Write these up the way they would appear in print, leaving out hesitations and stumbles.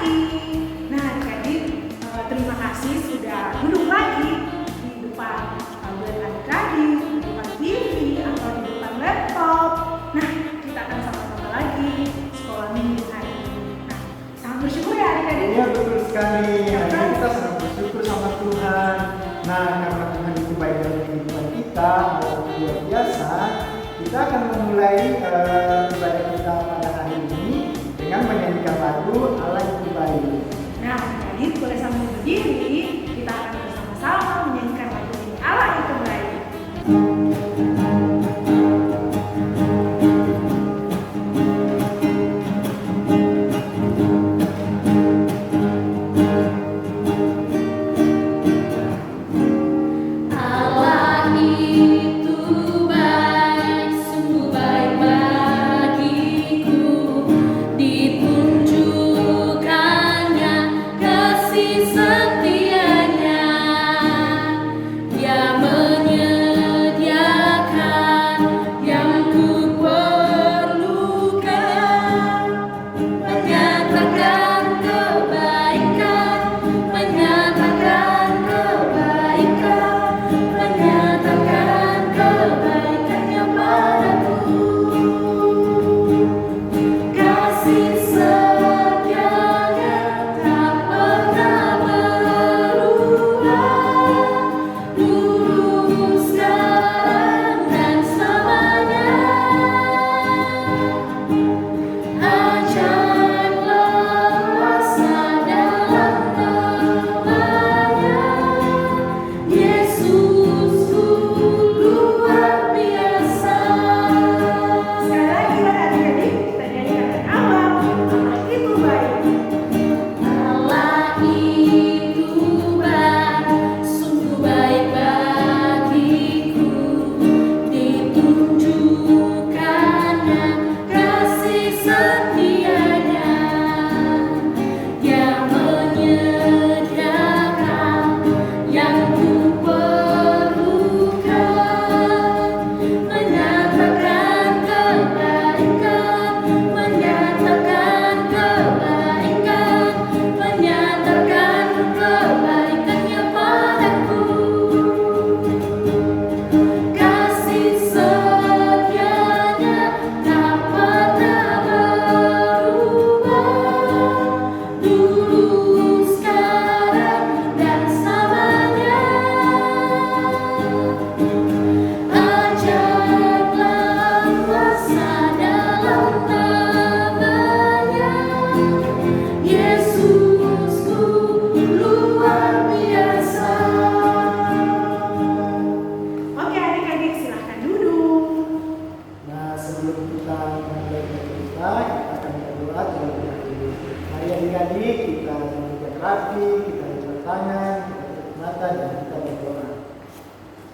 lagi. Nah, adik-adik, terima kasih sudah duduk lagi di depan tablet adik-adik, di depan TV atau di depan laptop. Nah, kita akan sama-sama lagi sekolah minggu hari ini. Nah, sangat bersyukur ya adik-adik. Iya, betul sekali. Hari ini kita sangat bersyukur sama Tuhan. Nah, karena Tuhan itu baik dalam kehidupan kita, luar biasa, kita akan memulai ibadah kita pada hari ini dengan menyanyikan lagu Allah itu baik. Nah, adik-adik boleh sambil berdiri, kita akan bersama-sama menyanyikan lagu ini Allah itu baik.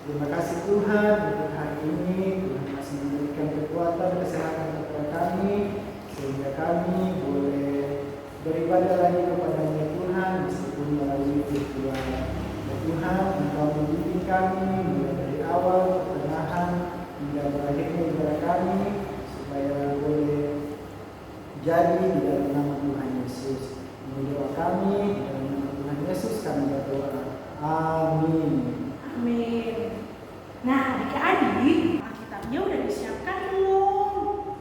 Terima kasih Tuhan untuk hari ini. Tuhan masih memberikan kekuatan kesehatan kepada kami sehingga kami boleh beribadah lagi kepada-Nya Tuhan meskipun melalui virtual. Ya Tuhan, Engkau membimbing kami mulai dari awal, pertengahan hingga berakhirnya ibadah kami supaya boleh jadi di dalam nama Tuhan Yesus. Ini doa kami di dalam nama Tuhan Yesus kami berdoa. Amin. Amin. Nah, adik-adik, Alkitabnya udah disiapkan belum?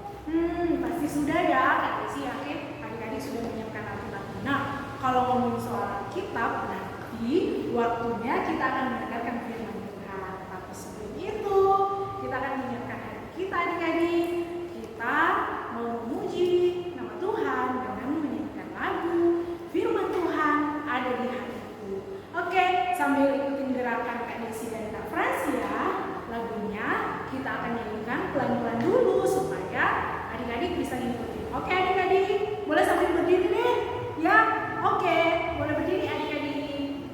Pasti sudah ya. Kak Desi yakin adik-adik sudah menyiapkan Alkitabnya. Nah, kalau ngomongin soal Alkitab, nanti waktunya kita akan mendengarkan firman Tuhan. Tapi sebelum itu, kita akan menyiapkan hati kita adik-adik. Kita mau memuji nama Tuhan dengan menyanyikan lagu firman Tuhan ada di hatiku. Oke, sambil ikutin gerakan Kak Desi dan Kak Frans ya, lagunya kita akan nyanyikan pelan-pelan dulu supaya adik-adik bisa ngikutin. Oke adik-adik, boleh sambil berdiri deh? Ya, oke, boleh berdiri adik-adik.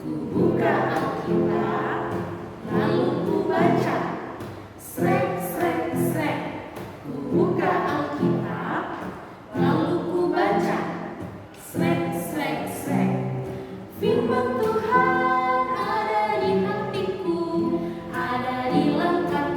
Ku buka Alkitab, lalu ku baca. Srek, srek, srek. Ku buka Alkitab, lalu ku baca. Srek, srek, srek. Firman Tuhan ada di hatiku, ada di langkah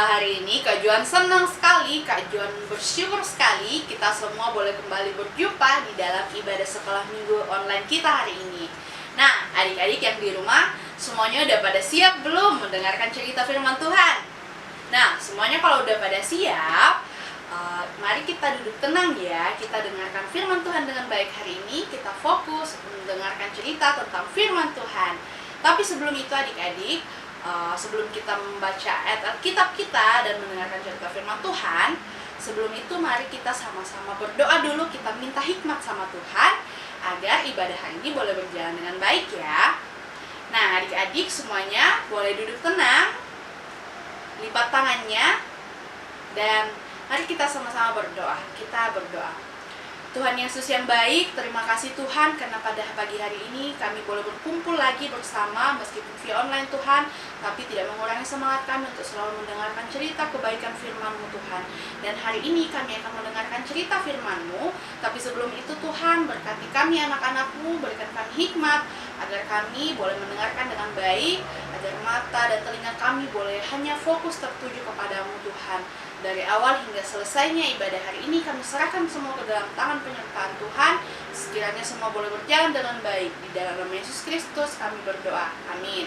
Hari ini Kak Juan senang sekali, Kak Juan bersyukur sekali kita semua boleh kembali berjumpa di dalam ibadah sekolah minggu online kita hari ini. Nah, adik-adik yang di rumah, semuanya udah pada siap belum mendengarkan cerita firman Tuhan? Nah, semuanya kalau udah pada siap, mari kita duduk tenang ya. Kita dengarkan firman Tuhan dengan baik hari ini. Kita fokus mendengarkan cerita tentang firman Tuhan. Tapi sebelum itu adik-adik, sebelum kita membaca ayat kitab kita dan mendengarkan cerita firman Tuhan, sebelum itu mari kita sama-sama berdoa dulu. Kita minta hikmat sama Tuhan agar ibadah hari ini boleh berjalan dengan baik ya. Nah, adik-adik semuanya boleh duduk tenang, lipat tangannya, dan mari kita sama-sama berdoa. Kita berdoa. Tuhan Yesus yang baik, terima kasih Tuhan karena pada pagi hari ini kami boleh berkumpul lagi bersama meskipun via online Tuhan, tapi tidak mengurangi semangat kami untuk selalu mendengarkan cerita kebaikan firman-Mu Tuhan. Dan hari ini kami akan mendengarkan cerita firman-Mu, tapi sebelum itu Tuhan berkati kami anak-anak-Mu, berikan kami hikmat agar kami boleh mendengarkan dengan baik, agar mata dan telinga kami boleh hanya fokus tertuju kepadamu Tuhan. Dari awal hingga selesainya ibadah hari ini kami serahkan semua ke dalam tangan penyertaan Tuhan. Sekiranya semua boleh berjalan dengan baik. Di dalam nama Yesus Kristus kami berdoa. Amin.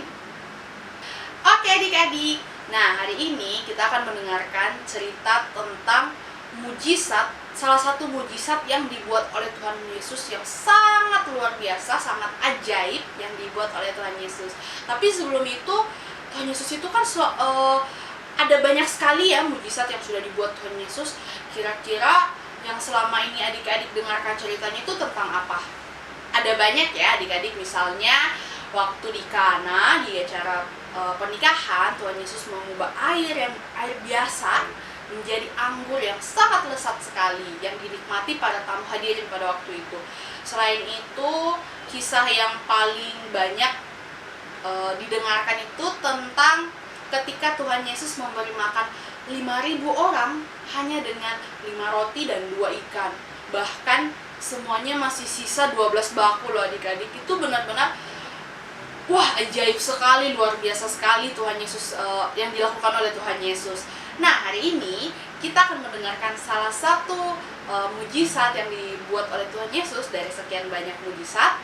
Oke adik-adik. Nah, hari ini kita akan mendengarkan cerita tentang mujizat. Salah satu mujizat yang dibuat oleh Tuhan Yesus yang sangat luar biasa, sangat ajaib yang dibuat oleh Tuhan Yesus. Tapi sebelum itu, Tuhan Yesus itu kan ada banyak sekali ya mujizat yang sudah dibuat Tuhan Yesus. Kira-kira yang selama ini adik-adik dengarkan ceritanya itu tentang apa? Ada banyak ya adik-adik, misalnya waktu di Kana di acara pernikahan, Tuhan Yesus mengubah air biasa menjadi anggur yang sangat lezat sekali yang dinikmati para tamu hadirin pada waktu itu. Selain itu, kisah yang paling banyak didengarkan itu tentang ketika Tuhan Yesus memberi makan 5.000 orang hanya dengan 5 roti dan 2 ikan. Bahkan semuanya masih sisa 12 bakul loh adik-adik. Itu benar-benar wah, ajaib sekali, luar biasa sekali Tuhan Yesus yang dilakukan oleh Tuhan Yesus. Nah, hari ini kita akan mendengarkan salah satu mujizat yang dibuat oleh Tuhan Yesus dari sekian banyak mujizat.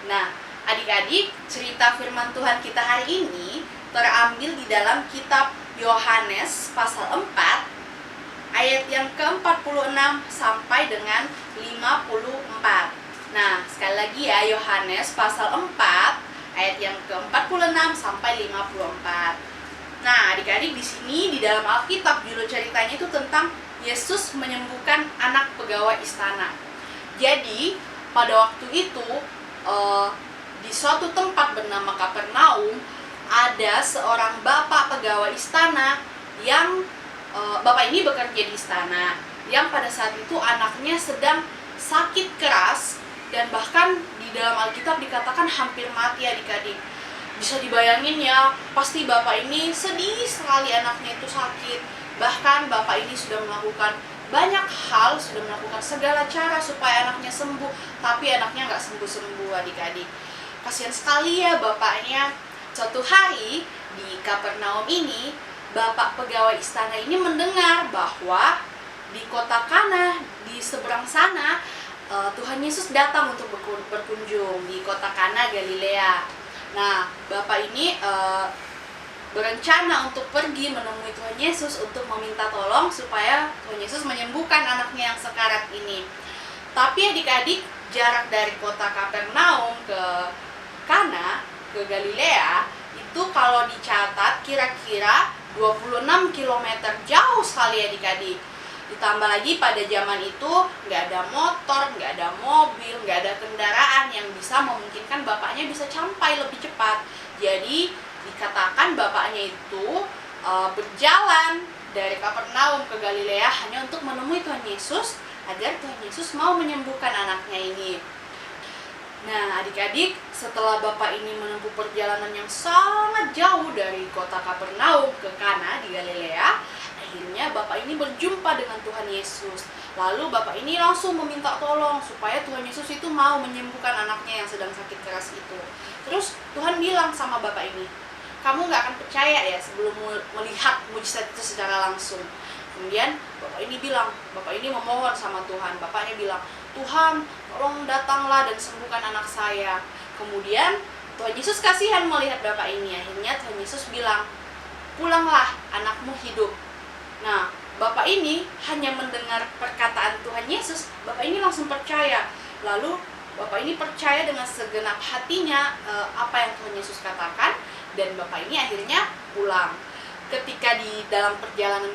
Nah, adik-adik, cerita firman Tuhan kita hari ini terambil di dalam kitab Yohanes pasal 4 ayat yang ke-46 sampai dengan 54. Nah, sekali lagi ya, Yohanes pasal 4 ayat yang ke-46 sampai 54. Nah, adik-adik, di sini di dalam Alkitab judul ceritanya itu tentang Yesus menyembuhkan anak pegawai istana. Jadi, pada waktu itu di suatu tempat bernama Kapernaum ada seorang bapak pegawai istana yang bapak ini bekerja di istana, yang pada saat itu anaknya sedang sakit keras dan bahkan di dalam Alkitab dikatakan hampir mati adik-adik. Bisa dibayangin ya, pasti bapak ini sedih sekali anaknya itu sakit. Bahkan bapak ini sudah melakukan banyak hal, sudah melakukan segala cara supaya anaknya sembuh, tapi anaknya nggak sembuh-sembuh adik-adik. Kasihan sekali ya bapaknya. Suatu hari di Kapernaum ini, bapak pegawai istana ini mendengar bahwa di kota Kana di seberang sana Tuhan Yesus datang untuk berkunjung di kota Kana Galilea. Nah, bapak ini berencana untuk pergi menemui Tuhan Yesus untuk meminta tolong supaya Tuhan Yesus menyembuhkan anaknya yang sekarat ini. Tapi adik-adik, jarak dari kota Kapernaum ke Kana, ke Galilea, itu kalau dicatat kira-kira 26 km, jauh sekali adik-adik. Ditambah lagi pada zaman itu nggak ada motor, nggak ada mobil, nggak ada kendaraan yang bisa memungkinkan bapaknya bisa sampai lebih cepat. Jadi dikatakan bapaknya itu berjalan dari Kapernaum ke Galilea hanya untuk menemui Tuhan Yesus agar Tuhan Yesus mau menyembuhkan anaknya ini. Nah, adik-adik, setelah bapak ini menempuh perjalanan yang sangat jauh dari kota Kapernaum ke Kana di Galilea, akhirnya bapak ini berjumpa dengan Tuhan Yesus. Lalu bapak ini langsung meminta tolong supaya Tuhan Yesus itu mau menyembuhkan anaknya yang sedang sakit keras itu. Terus Tuhan bilang sama bapak ini, kamu nggak akan percaya ya sebelum melihat mujizat itu secara langsung. Kemudian bapak ini bilang, bapak ini memohon sama Tuhan. Bapaknya bilang, Tuhan tolong datanglah dan sembuhkan anak saya. Kemudian Tuhan Yesus kasihan melihat bapak ini. Akhirnya Tuhan Yesus bilang, pulanglah, anakmu hidup. Nah, bapak ini hanya mendengar perkataan Tuhan Yesus, bapak ini langsung percaya. Lalu bapak ini percaya dengan segenap hatinya apa yang Tuhan Yesus katakan, dan bapak ini akhirnya pulang. Ketika di dalam perjalanan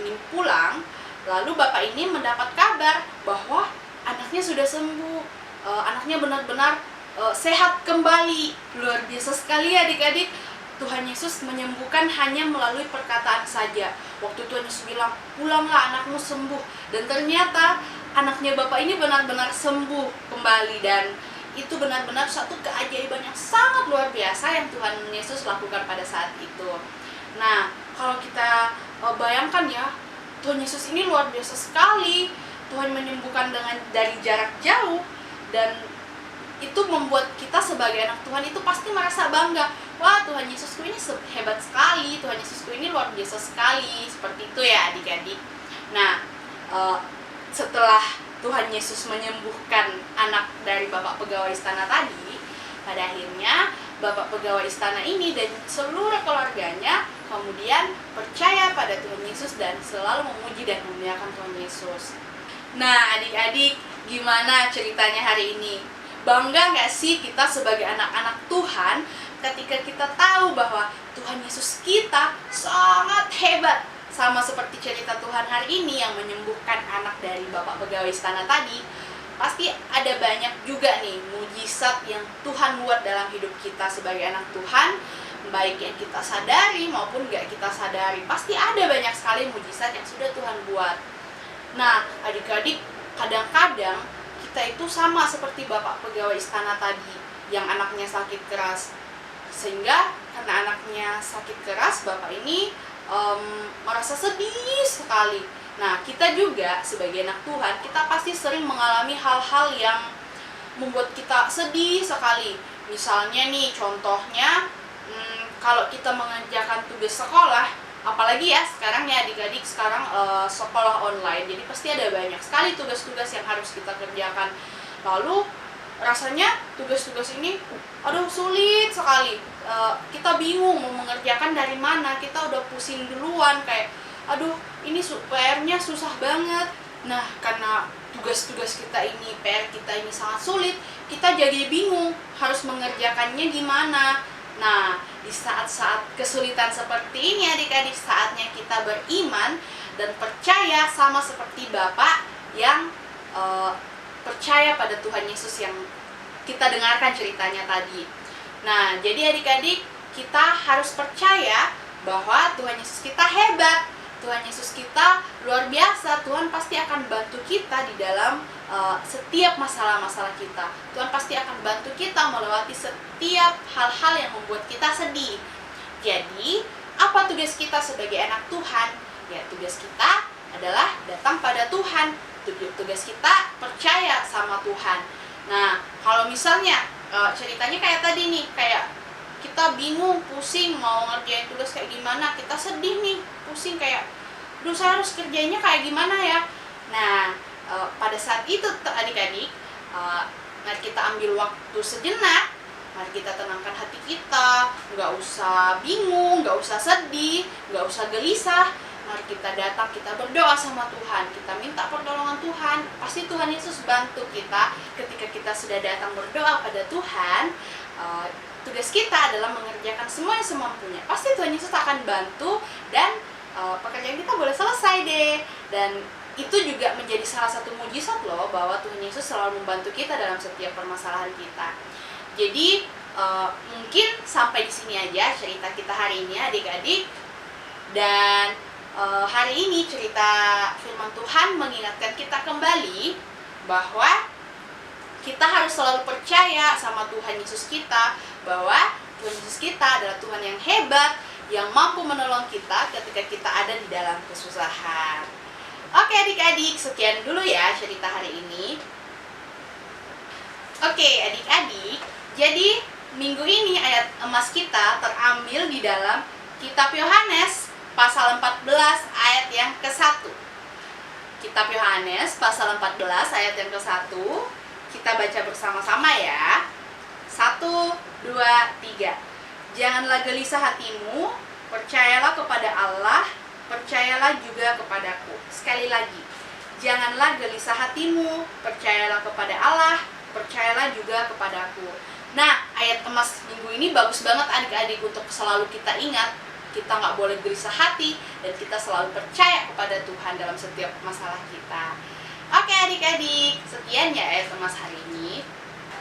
ini pulang, lalu bapak ini mendapat kabar bahwa anaknya sudah sembuh, anaknya benar-benar sehat kembali. Luar biasa sekali adik-adik, Tuhan Yesus menyembuhkan hanya melalui perkataan saja. Waktu Tuhan Yesus bilang, pulanglah, anakmu sembuh, dan ternyata anaknya bapak ini benar-benar sembuh kembali, dan itu benar-benar satu keajaiban yang sangat luar biasa yang Tuhan Yesus lakukan pada saat itu. Nah, kalau kita bayangkan ya, Tuhan Yesus ini luar biasa sekali. Tuhan menyembuhkan dari jarak jauh, dan itu membuat kita sebagai anak Tuhan itu pasti merasa bangga. Wah, Tuhan Yesusku ini hebat sekali, Tuhan Yesusku ini luar biasa sekali. Seperti itu ya adik-adik. Nah, setelah Tuhan Yesus menyembuhkan anak dari bapak pegawai istana tadi, pada akhirnya bapak pegawai istana ini dan seluruh keluarganya kemudian percaya pada Tuhan Yesus dan selalu memuji dan memuliakan Tuhan Yesus. Nah, adik-adik, gimana ceritanya hari ini? Bangga nggak sih kita sebagai anak-anak Tuhan ketika kita tahu bahwa Tuhan Yesus kita sangat hebat? Sama seperti cerita Tuhan hari ini yang menyembuhkan anak dari bapak pegawai istana tadi, pasti ada banyak juga nih mujizat yang Tuhan buat dalam hidup kita sebagai anak Tuhan, baik yang kita sadari maupun gak kita sadari. Pasti ada banyak sekali mujizat yang sudah Tuhan buat. Nah, adik-adik, kadang-kadang kita itu sama seperti bapak pegawai istana tadi yang anaknya sakit keras. Sehingga karena anaknya sakit keras, bapak ini merasa sedih sekali. Nah, kita juga sebagai anak Tuhan, kita pasti sering mengalami hal-hal yang membuat kita sedih sekali. Misalnya nih, contohnya kalau kita mengerjakan tugas sekolah, apalagi ya sekarang ya adik-adik, sekarang sekolah online, jadi pasti ada banyak sekali tugas-tugas yang harus kita kerjakan. Lalu rasanya tugas-tugas ini sulit sekali. Kita bingung mau mengerjakan dari mana, kita udah pusing duluan, kayak ini PR-nya susah banget. Nah, karena tugas-tugas kita ini, PR kita ini sangat sulit, kita jadi bingung harus mengerjakannya gimana. Nah, di saat-saat kesulitan seperti ini adik-adik, saatnya kita beriman dan percaya sama seperti Bapak yang percaya pada Tuhan Yesus yang kita dengarkan ceritanya tadi. Nah, jadi adik-adik, kita harus percaya bahwa Tuhan Yesus kita hebat, Tuhan Yesus kita luar biasa. Tuhan pasti akan bantu kita di dalam setiap masalah-masalah kita. Tuhan pasti akan bantu kita melewati setiap hal-hal yang membuat kita sedih. Jadi, apa tugas kita sebagai anak Tuhan? Ya, tugas kita adalah datang pada Tuhan. Tugas kita percaya sama Tuhan. Nah, kalau misalnya ceritanya kayak tadi nih, kayak kita bingung, pusing mau ngerjain tugas kayak gimana, kita sedih nih, pusing kayak, saya harus kerjanya kayak gimana ya. Nah, pada saat itu adik-adik, mari kita ambil waktu sejenak, mari kita tenangkan hati kita, nggak usah bingung, nggak usah sedih, nggak usah gelisah. Mari kita datang, kita berdoa sama Tuhan, kita minta pertolongan Tuhan. Pasti Tuhan Yesus bantu kita. Ketika kita sudah datang berdoa pada Tuhan, tugas kita adalah mengerjakan semua yang semampunya. Pasti Tuhan Yesus akan bantu dan pekerjaan kita boleh selesai deh. Dan itu juga menjadi salah satu mujizat loh, bahwa Tuhan Yesus selalu membantu kita dalam setiap permasalahan kita. Jadi mungkin sampai di sini aja cerita kita hari ini adik-adik. Dan hari ini cerita firman Tuhan mengingatkan kita kembali bahwa kita harus selalu percaya sama Tuhan Yesus kita, bahwa Tuhan Yesus kita adalah Tuhan yang hebat, yang mampu menolong kita ketika kita ada di dalam kesusahan. Oke adik-adik, sekian dulu ya cerita hari ini. Oke adik-adik, jadi minggu ini ayat emas kita terambil di dalam Kitab Yohanes pasal 14 ayat yang ke-1. Kitab Yohanes pasal 14 ayat yang ke-1. Kita baca bersama-sama ya. 1, 2, 3. Janganlah gelisah hatimu, percayalah kepada Allah, percayalah juga kepadaku. Sekali lagi. Janganlah gelisah hatimu, percayalah kepada Allah, percayalah juga kepadaku. Nah, ayat emas minggu ini bagus banget adik-adik untuk selalu kita ingat. Kita nggak boleh gelisah hati dan kita selalu percaya kepada Tuhan dalam setiap masalah kita. Oke adik-adik, sekian ya ayat emas hari ini.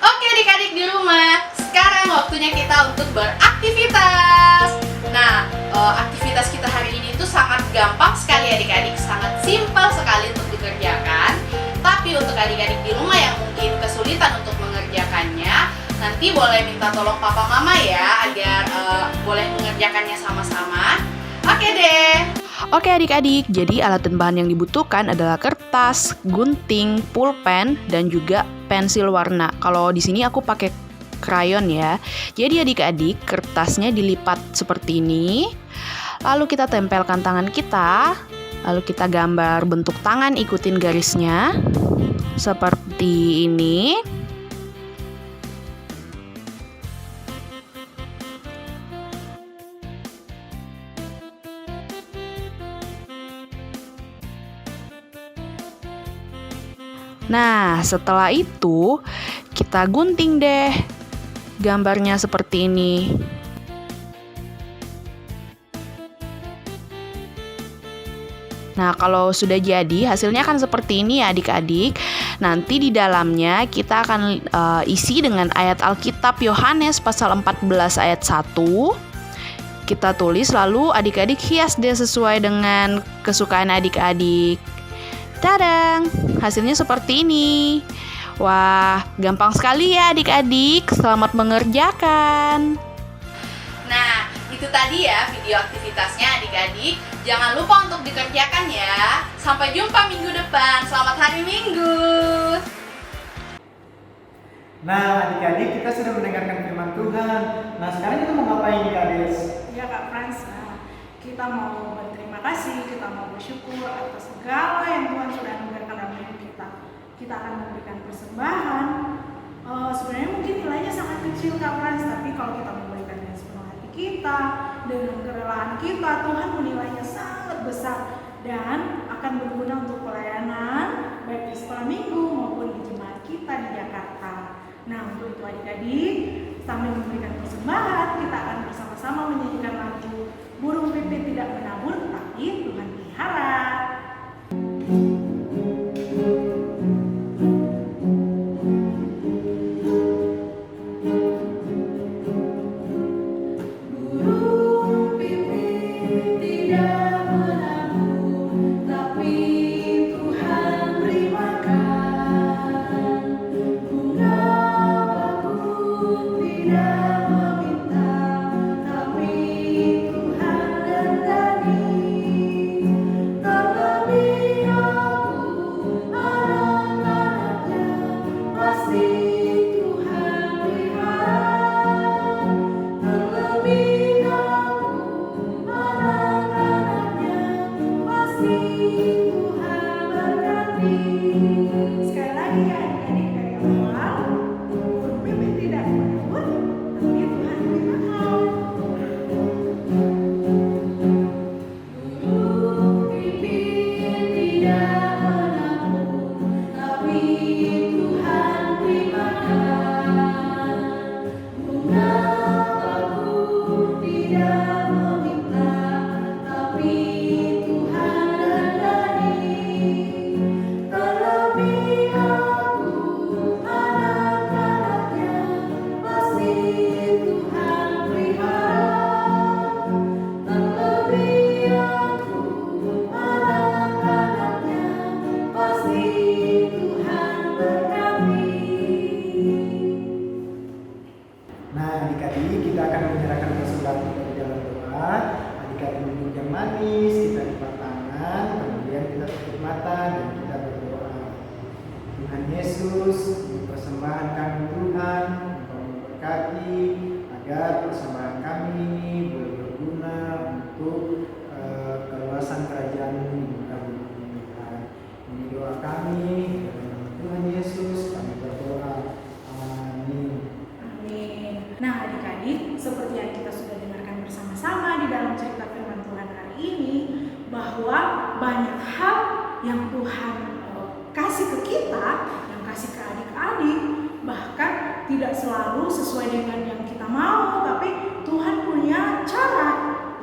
Oke adik-adik di rumah, sekarang waktunya kita untuk beraktivitas. Nah, aktivitas kita hari ini tuh sangat gampang sekali adik-adik, sangat simpel sekali untuk dikerjakan. Tapi untuk adik-adik di rumah yang mungkin kesulitan untuk mengerjakannya, nanti boleh minta tolong papa mama ya, agar boleh mengerjakannya sama-sama. Oke deh. Oke adik-adik, jadi alat dan bahan yang dibutuhkan adalah kertas, gunting, pulpen, dan juga pensil warna. Kalau di sini aku pakai krayon ya. Jadi adik-adik, kertasnya dilipat seperti ini. Lalu kita tempelkan tangan kita. Lalu kita gambar bentuk tangan, ikutin garisnya. Seperti ini. Nah, setelah itu kita gunting deh gambarnya seperti ini. Nah, kalau sudah jadi, hasilnya akan seperti ini ya adik-adik. Nanti di dalamnya kita akan isi dengan ayat Alkitab Yohanes pasal 14 ayat 1. Kita tulis, lalu adik-adik hias deh sesuai dengan kesukaan adik-adik. Tadang, hasilnya seperti ini. Wah, gampang sekali ya adik-adik. Selamat mengerjakan. Nah, itu tadi ya video aktivitasnya adik-adik. Jangan lupa untuk dikerjakan ya. Sampai jumpa minggu depan. Selamat hari Minggu. Nah, adik-adik kita sudah mendengarkan firman Tuhan. Nah, sekarang kita mau ngapain nih, Kak Des? Ya Kak Frans, kita mau berterima kasih, kita mau bersyukur atas segala yang Tuhan sudah anugerahkan dalam hidup kita. Kita akan memberikan persembahan. Sebenarnya mungkin nilainya sangat kecil Kak Frans, tapi kalau kita memberikan dengan sepenuh hati kita, dengan kerelaan kita, Tuhan menilainya sangat besar dan akan berguna untuk pelayanan baik di sekolah minggu maupun di jemaat kita di Jakarta. Nah, untuk itu adik-adik, sambil memberikan persembahan, kita akan bersama-sama menyanyikan lagu Burung Pipit Tidak Menabur, Tapi Tuhan Pelihara. Burung pipit tidak menabur, tapi Tuhan beri makan. Bunga bakung tidak meminta, tapi Tuhan dandani. Terlebih aku, anak-anaknya, pasti Tuhan pelihara. Terlebih aku, anak-anaknya, pasti Tuhan berkati. Sekali lagi ya adik-adik dari awal, burung pipit tidak menabur, tapi Tuhan beri makan. Burung pipit tidak menabur, tapi Tuhan beri makan. Bunga bakung tidak meminta, tapi Tuhan dandani. Terlebih aku, anak-anaknya, pasti Tuhan pelihara. Terlebih aku, anak-anaknya, pasti Tuhan berkati. Nah, adik-adik kita akan menyerahkan persembahan kita di dalam doa. Adik-adik duduk yang manis, kita lipat tangan, kemudian kita tutup mata dan kita berdoa. Tuhan Yesus, persembahan kami Tuhan, Engkau memberkati agar persamaan kami ini boleh berguna untuk keluasan kerajaan di muka bumi Tuhan. Ini doa kami dalam nama Tuhan Yesus kami berdoa. Amin. Amin. Nah, adik-adik, seperti yang kita sudah dengarkan bersama-sama di dalam cerita firman Tuhan hari ini, bahwa banyak hal yang Tuhan kasih ke kita, yang kasih ke adik-adik, bahkan tidak selalu sesuai dengan yang kita mau, tapi Tuhan punya cara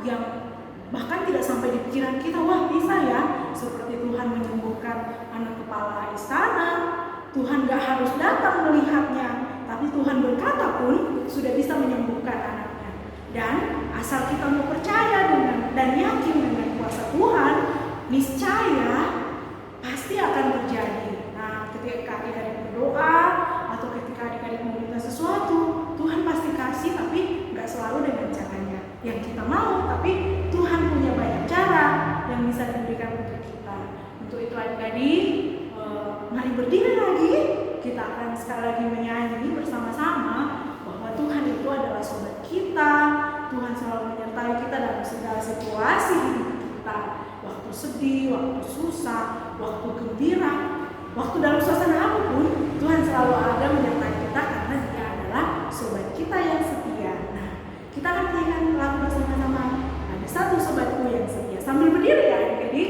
yang bahkan tidak sampai di pikiran kita. Wah, bisa ya, seperti Tuhan menyembuhkan anak kepala istana. Tuhan gak harus datang melihatnya, tapi Tuhan berkata pun sudah bisa menyembuhkan anaknya. Dan asal kita mau percaya dengan dan yakin dengan kuasa Tuhan, niscaya pasti akan terjadi. Nah, ketika adik-adik berdoa atau ketika adik-adik meminta sesuatu, Tuhan pasti kasih, tapi gak selalu dengan caranya yang kita mau, tapi Tuhan punya banyak cara yang bisa diberikan untuk kita. Untuk itu adik-adik, mari berdiri lagi. Kita akan sekali lagi menyanyi bersama-sama bahwa Tuhan itu adalah sobat kita. Tuhan selalu menyertai kita dalam segala situasi hidup kita. Waktu sedih, waktu susah, waktu gembira, waktu dalam suasana apapun, Tuhan selalu ada menyertai kita karena Dia adalah sobat kita yang setia. Nah, kita akan menyanyikan lagu bersama-sama. Ada satu sobatku yang setia. Sambil berdiri ya adik-adik.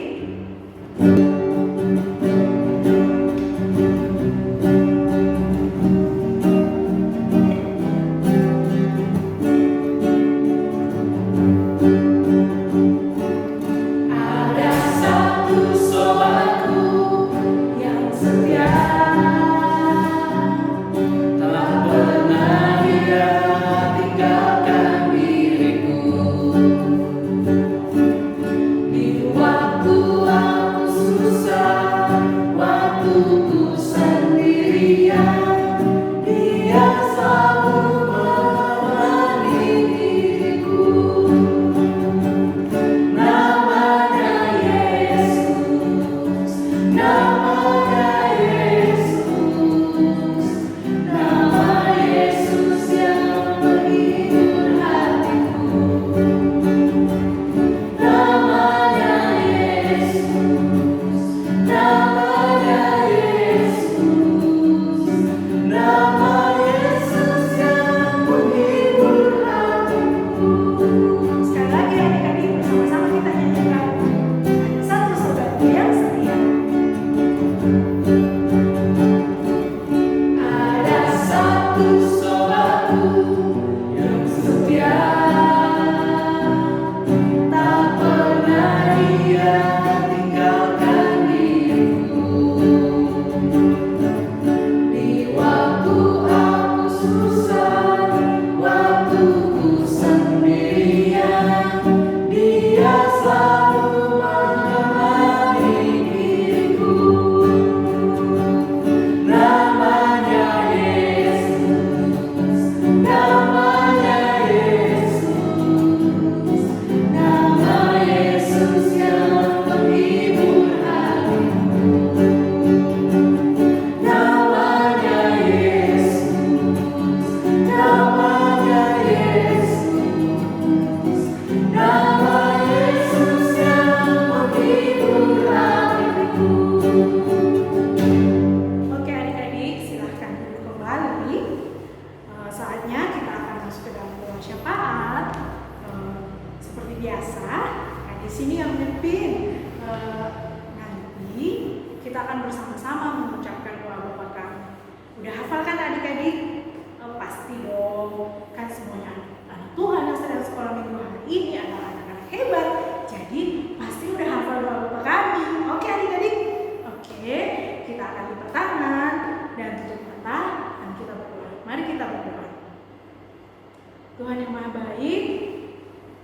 Tuhan yang Maha Baik,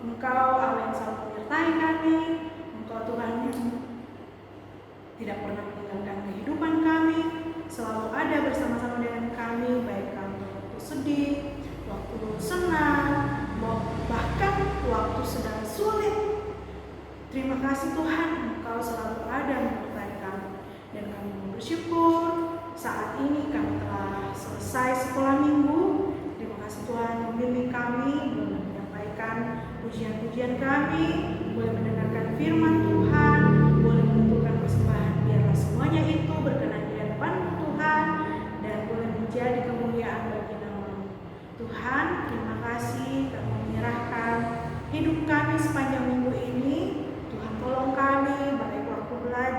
Engkau Allah yang selalu menyertai kami, Engkau Tuhan yang tidak pernah meninggalkan kehidupan kami, selalu ada bersama-sama dengan kami, baik kami waktu sedih, waktu senang, bahkan waktu sedang sulit. Terima kasih Tuhan, Engkau selalu ada menyertai kami, dan kami bersyukur saat ini kami telah selesai sekolah minggu. Terima kasih Tuhan membimbing kami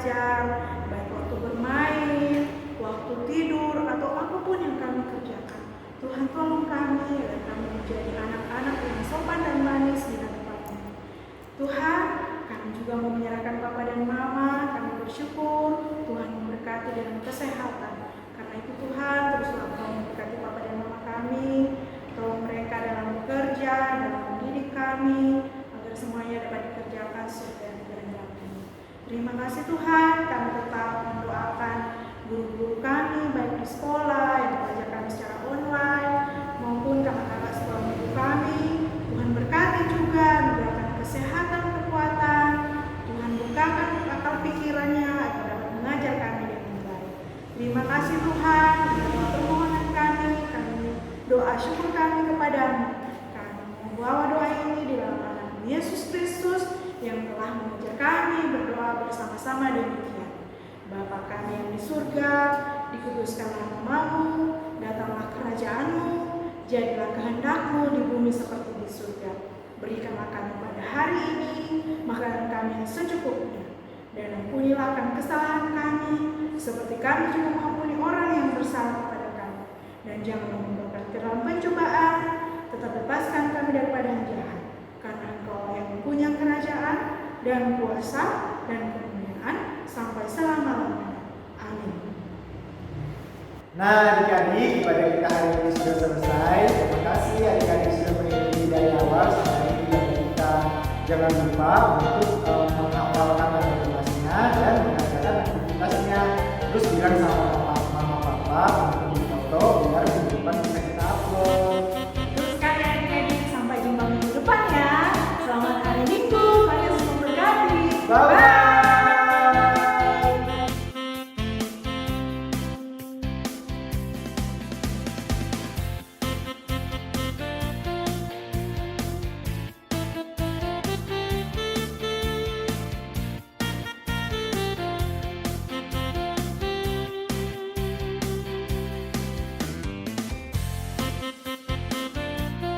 belajar, baik waktu bermain, waktu tidur, atau apapun yang kami kerjakan. Tuhan tolong kami agar kami menjadi anak-anak yang sopan dan manis di hadapan-Mu. Tuhan, kami juga mau menyerahkan Papa dan Mama. Kami bersyukur Tuhan memberkati dalam kesehatan. Karena itu Tuhan, teruslah Kau memberkati Papa dan Mama kami. Tolong mereka dalam bekerja, dalam mendidik kami, agar semuanya dapat dikerjakan sesuai dengan kehendak-Mu. Terima kasih Tuhan, kami tetap mendoakan guru-guru kami, baik di sekolah yang mengajar kami secara online, maupun kakak-kakak sekolah minggu kami. Tuhan berkati juga, memberikan kesehatan, kekuatan. Tuhan bukakan akal pikirannya agar dapat mengajar kami dengan baik. Terima kasih Tuhan, dalam permohonan kami doa syukur kami kepadamu. Kami membawa doa ini di dalam nama Yesus Kristus yang telah mengajar kami berdoa bersama-sama demikian. Bapa kami yang di surga, dikuduskanlah nama-Mu, datanglah kerajaan-Mu, jadilah kehendak-Mu di bumi seperti di surga. Berikanlah kami pada hari ini makanan kami yang secukupnya, dan ampunilah kami kesalahan kami, seperti kami juga mengampuni orang yang bersalah kepada kami. Dan jangan membawa ke dalam pencobaan, tetap lepaskan kami daripada yang jahat. Karena Engkau yang mempunyai kerajaan dan kuasa dan kemuliaan sampai selama-lamanya. Amin. Nah, adik-adik, ibadah kita hari ini sudah selesai. Terima kasih adik-adik sudah mengikuti dari awal sampai akhir kita. Jangan lupa untuk